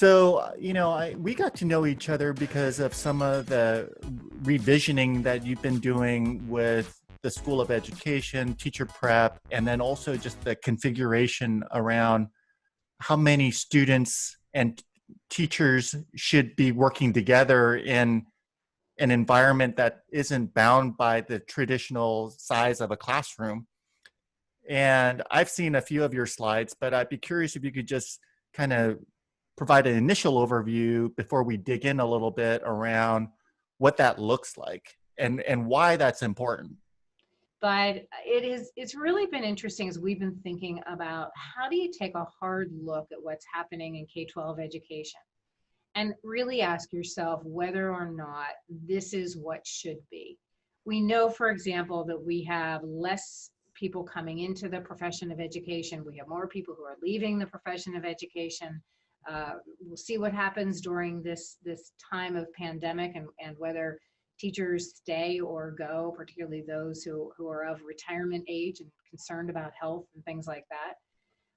We got to know each other because of some of the revisioning that you've been doing with the School of Education, teacher prep, and then also just the configuration around how many students and teachers should be working together in an environment that isn't bound by the traditional size of a classroom. And I've seen a few of your slides, but I'd be curious if you could just kind of provide an initial overview before we dig in a little bit around what that looks like and why that's important. But it's really been interesting as we've been thinking about how do you take a hard look at what's happening in K-12 education and really ask yourself whether or not this is what should be. We know, for example, that we have less people coming into the profession of education. We have more people who are leaving the profession of education. We'll see what happens during this time of pandemic and whether teachers stay or go, particularly those who are of retirement age and concerned about health and things like that.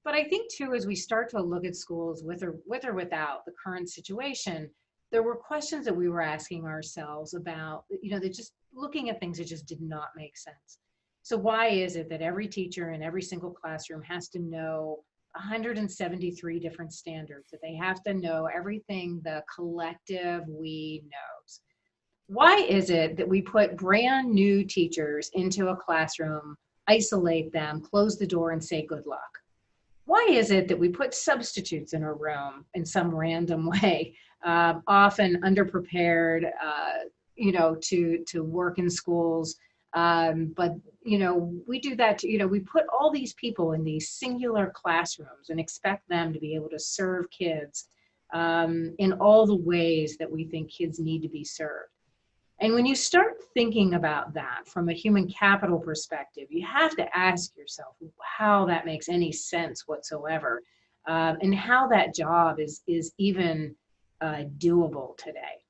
But I think too, as we start to look at schools with or without the current situation, there were questions that we were asking ourselves about, that just looking at things that just did not make sense. So why is it that every teacher in every single classroom has to know 173 different standards, that they have to know everything the collective we knows? Why is it that we put brand new teachers into a classroom, isolate them, close the door, and say good luck? Why is it that we put substitutes in a room in some random way, often underprepared, to work in schools? But we do that. We put all these people in these singular classrooms and expect them to be able to serve kids in all the ways that we think kids need to be served. And when you start thinking about that from a human capital perspective, you have to ask yourself how that makes any sense whatsoever, and how that job is even doable today.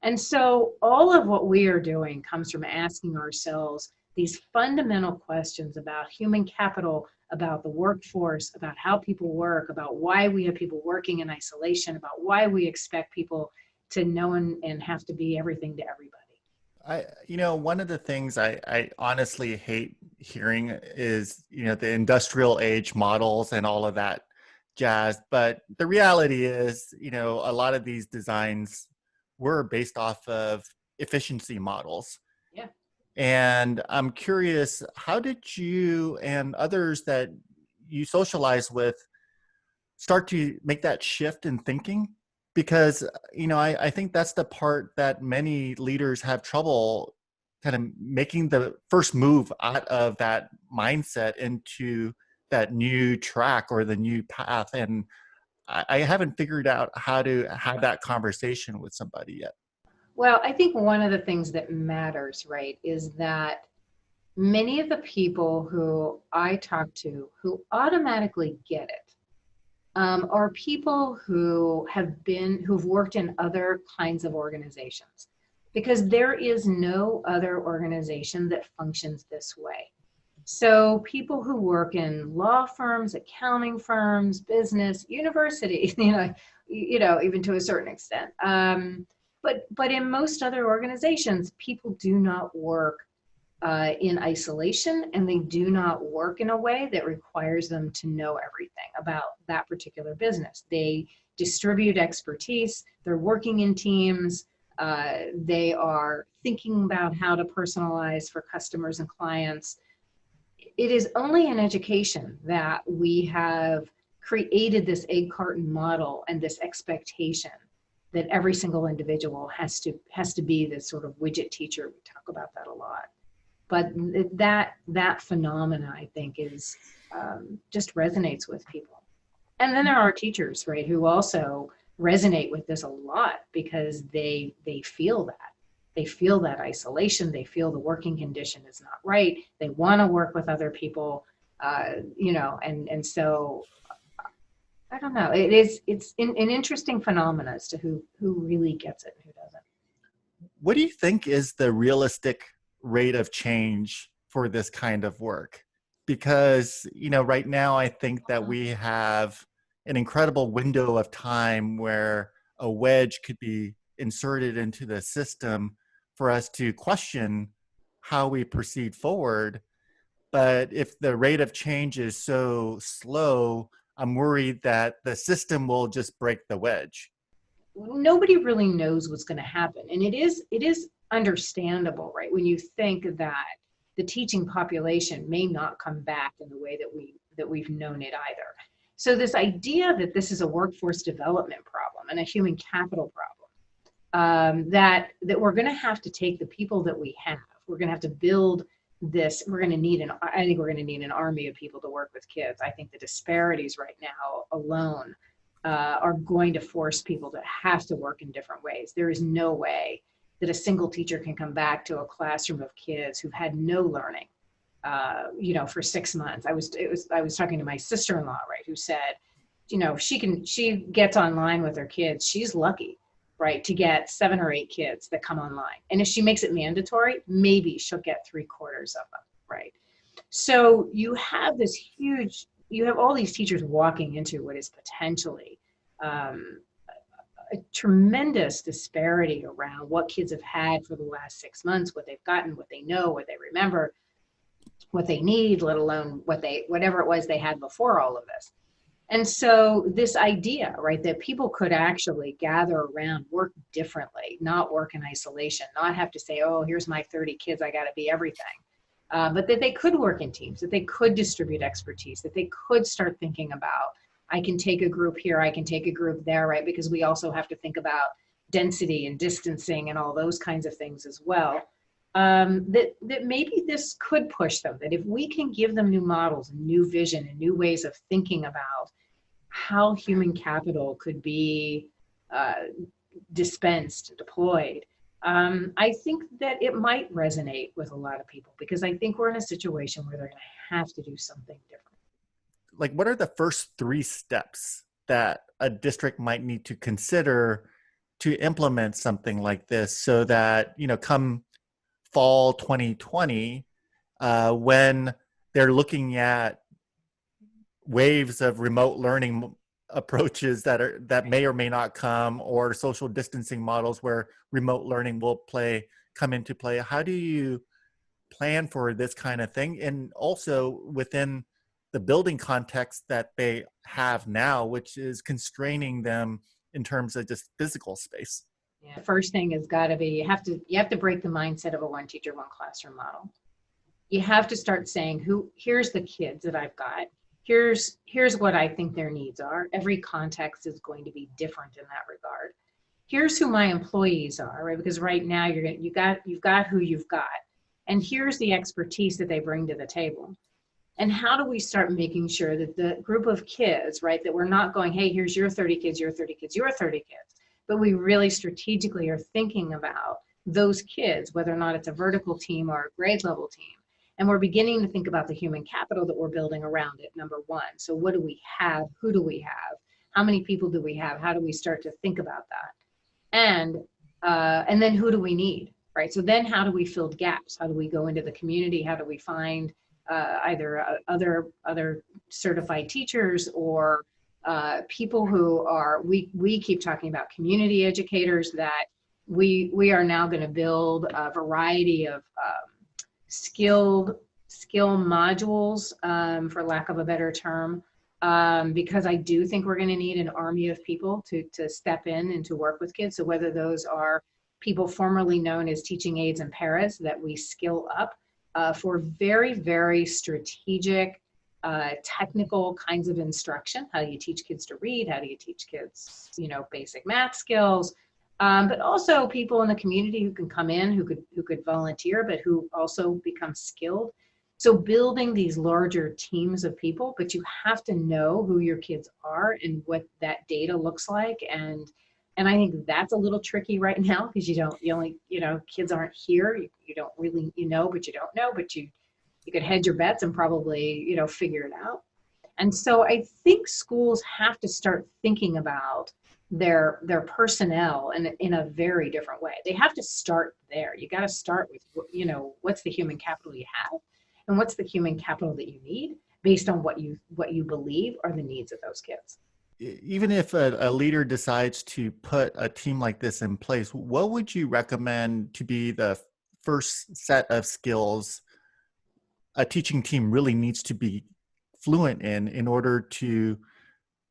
And so all of what we are doing comes from asking ourselves these fundamental questions about human capital, about the workforce, about how people work, about why we have people working in isolation, about why we expect people to know and have to be everything to everybody. One of the things I honestly hate hearing is, the industrial age models and all of that jazz. But the reality is, a lot of these designs were based off of efficiency models. Yeah. And I'm curious, how did you and others that you socialize with start to make that shift in thinking? Because I think that's the part that many leaders have trouble kind of making the first move out of that mindset into that new track or the new path. And I haven't figured out how to have that conversation with somebody yet. Well, I think one of the things that matters, right, is that many of the people who I talk to who automatically get it are people who've worked in other kinds of organizations, because there is no other organization that functions this way. So people who work in law firms, accounting firms, business, universities, even to a certain extent. But in most other organizations, people do not work in isolation, and they do not work in a way that requires them to know everything about that particular business. They distribute expertise, they're working in teams, they are thinking about how to personalize for customers and clients. It is only in education that we have created this egg carton model and this expectation that every single individual has to be this sort of widget teacher. We talk about that a lot. But that phenomena, I think, is just resonates with people. And then there are teachers, right, who also resonate with this a lot because they feel that. They feel that isolation. They feel the working condition is not right. They want to work with other people, and so I don't know. It's an interesting phenomena as to who really gets it and who doesn't. What do you think is the realistic rate of change for this kind of work? Because, right now I think that we have an incredible window of time where a wedge could be inserted into the system for us to question how we proceed forward. But if the rate of change is so slow, I'm worried that the system will just break the wedge. Nobody really knows what's going to happen, and it is understandable, right, when you think that the teaching population may not come back in the way that we've known it either. So this idea that this is a workforce development problem and a human capital problem, that we're going to have to take the people that we have, we're going to have to build this, I think we're going to need an army of people to work with kids. I think the disparities right now alone are going to force people to have to work in different ways. There is no way that a single teacher can come back to a classroom of kids who've had no learning, for 6 months. I was talking to my sister-in-law, right, who said, she gets online with her kids. She's lucky, right, to get 7 or 8 kids that come online. And if she makes it mandatory, maybe she'll get 3/4 of them, right? So you have all these teachers walking into what is potentially a tremendous disparity around what kids have had for the last 6 months, what they've gotten, what they know, what they remember, what they need, let alone whatever it was they had before all of this. And so this idea, right, that people could actually gather around, work differently, not work in isolation, not have to say, oh, here's my 30 kids, I got to be everything. But that they could work in teams, that they could distribute expertise, that they could start thinking about, I can take a group here, I can take a group there, right? Because we also have to think about density and distancing and all those kinds of things as well. That maybe this could push them, that if we can give them new models, and new vision, and new ways of thinking about how human capital could be dispensed, deployed, I think that it might resonate with a lot of people, because I think we're in a situation where they're going to have to do something different. Like, what are the first 3 steps that a district might need to consider to implement something like this, so that, come fall 2020, when they're looking at waves of remote learning approaches that may or may not come, or social distancing models where remote learning will come into play? How do you plan for this kind of thing? And also within the building context that they have now, which is constraining them in terms of just physical space. Yeah. First thing has got to be, you have to break the mindset of a one teacher, one classroom model. You have to start saying, here's the kids that I've got. Here's what I think their needs are. Every context is going to be different in that regard. Here's who my employees are, right? Because right now you've got who you've got. And here's the expertise that they bring to the table. And how do we start making sure that the group of kids, right, that we're not going, hey, here's your 30 kids, your 30 kids, your 30 kids, but we really strategically are thinking about those kids, whether or not it's a vertical team or a grade level team. And we're beginning to think about the human capital that we're building around it, number one. So what do we have? Who do we have? How many people do we have? How do we start to think about that? And then who do we need, right? So then how do we fill gaps? How do we go into the community? How do we find either other certified teachers, or people who are, we keep talking about community educators, that we are now going to build a variety of skill modules, for lack of a better term, because I do think we're going to need an army of people to step in and to work with kids. So whether those are people formerly known as teaching aides and paras that we skill up for very, very strategic, technical kinds of instruction. How do you teach kids to read? How do you teach kids, basic math skills? But also people in the community who can come in, who could volunteer, but who also become skilled. So building these larger teams of people, but you have to know who your kids are and what that data looks like. And I think that's a little tricky right now, because kids aren't here. You don't really, but you don't know, but you could hedge your bets and probably, figure it out. And so I think schools have to start thinking about their personnel in a very different way. They have to start there. You got to start with, what's the human capital you have, and what's the human capital that you need based on what you believe are the needs of those kids. even if a leader decides to put a team like this in place, what would you recommend to be the first set of skills a teaching team really needs to be fluent in order to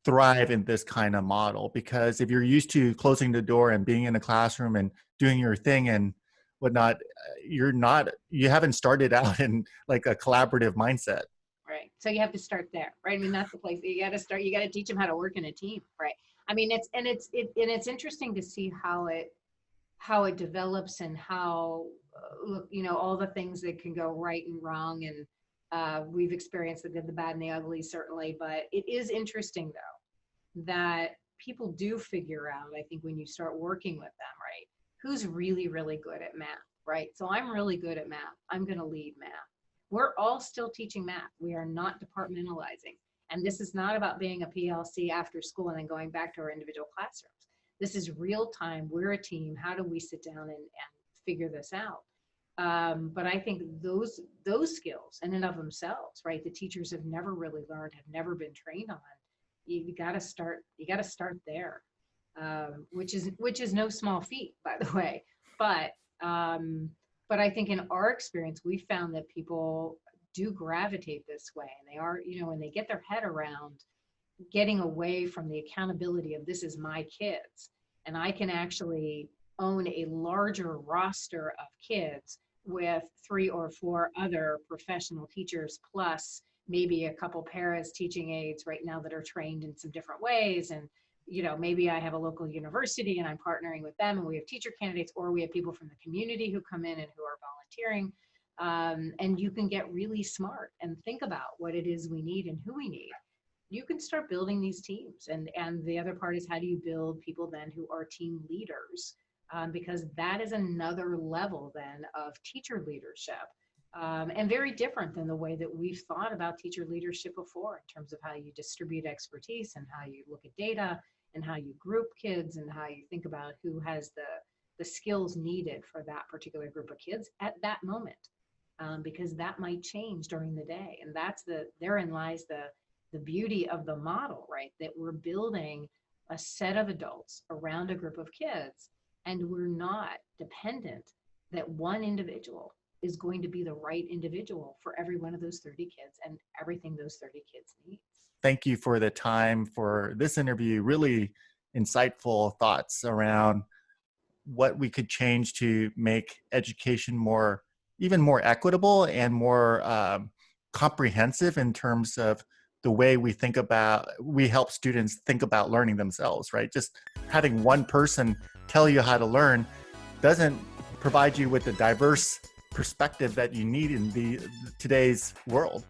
thrive in this kind of model? Because if you're used to closing the door and being in a classroom and doing your thing and whatnot, you haven't started out in like a collaborative mindset. Right. So you have to start there, right? I mean, that's the place you got to start. You got to teach them how to work in a team, right? I mean, it's interesting to see how it develops and how look, all the things that can go right and wrong, and we've experienced the good, the bad, and the ugly, certainly. But it is interesting though that people do figure out, I think, when you start working with them, right? Who's really, really good at math, right? So I'm really good at math. I'm going to lead math. We're all still teaching math. We are not departmentalizing. And this is not about being a PLC after school and then going back to our individual classrooms. This is real time. We're a team. How do we sit down and figure this out? But I think those skills in and of themselves, right? The teachers have never really learned, have never been trained on. You got to start there, which is no small feat, by the way. But I think in our experience, we found that people do gravitate this way, and they are, when they get their head around getting away from the accountability of this is my kids, and I can actually own a larger roster of kids with 3 or 4 other professional teachers, plus maybe a couple paras teaching aides right now that are trained in some different ways. And maybe I have a local university and I'm partnering with them, and we have teacher candidates, or we have people from the community who come in and who are volunteering. And you can get really smart and think about what it is we need and who we need. You can start building these teams. And the other part is, how do you build people then who are team leaders? Because that is another level then of teacher leadership. And very different than the way that we've thought about teacher leadership before, in terms of how you distribute expertise and how you look at data and how you group kids and how you think about who has the skills needed for that particular group of kids at that moment, because that might change during the day. And therein lies the beauty of the model, right? That we're building a set of adults around a group of kids, and we're not dependent that one individual is going to be the right individual for every one of those 30 kids and everything those 30 kids need. Thank you for the time for this interview. Really insightful thoughts around what we could change to make education even more equitable and more comprehensive in terms of the way we help students think about learning themselves, right? Just having one person tell you how to learn doesn't provide you with the diverse perspective that you need in today's world.